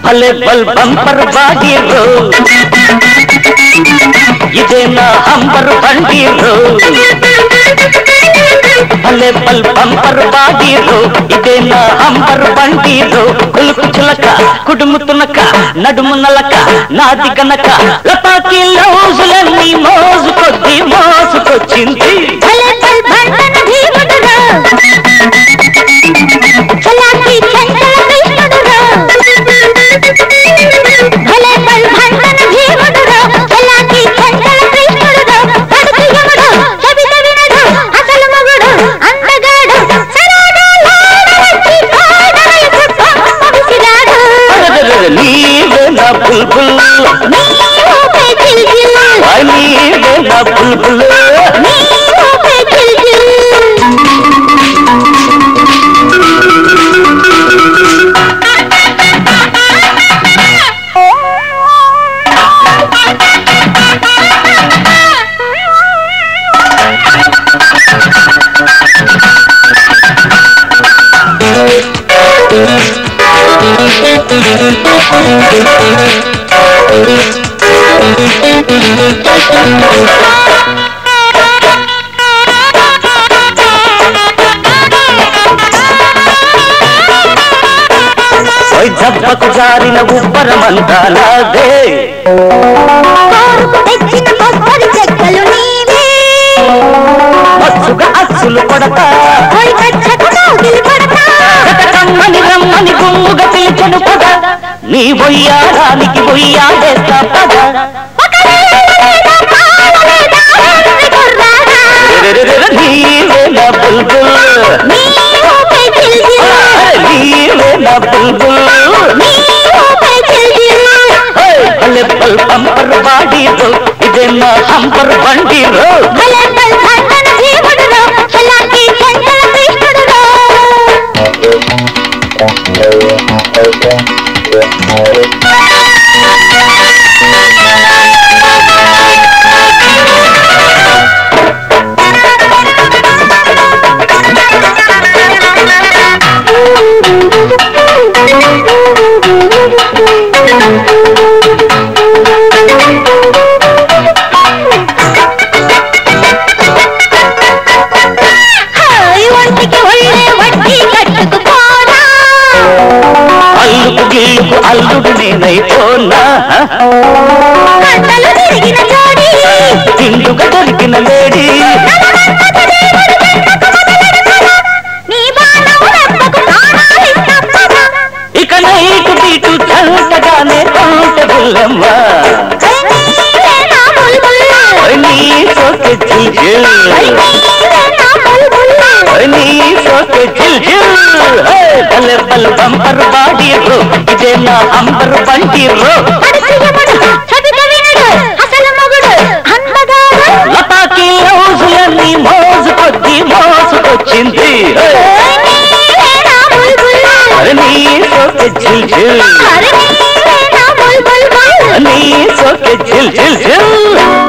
భలే బల్ బంపర్ బాడీరో ఇదే నా హంబర్ బండీరో భలే బల్ బంపర్ బాడీరో ఇదే నా హంబర్ బండీరో కులుకు చులక కుడుము తునక నడుము నలక నాది గనక లపాకి లౌజులన్నీ మోజు కొద్ది మోసుకొచ్చింది बुलबुल बुलबुल జబ్బకు జారిన ఉబ్బరమంతాలాగే అచ్చుగా అచ్చులు కొడతా రమ్మని రమ్మని గుమ్ముగా పిలిచను పద నీ బొయ్యాడానికి బొయ్యాడేస్తా పద నీవే నా బుల్బుల్ నీవే నా బుల్బుల్ భలే బల్ బంపర్ బాడీరో ఇదే నా హంబర్ బండీరో అల్లుడు నేనైపోనా తిండుగా దొరికిన లేడీ ఇక నైటు బీటు చల్లగానే కొంట బుల్లమ్మ నీ సోకే జిల్ నీ సోకే జిల్ భలే బల్ బంపర్ బాడీరో ఇదే నా హంబర్ బండీరో లపాకి లౌజులన్నీ మోజు కొద్ది మోసుకొచ్చింది నీ సోకే జిల్ జిల్ నీ సోకే జిల్ జిల్ జిల్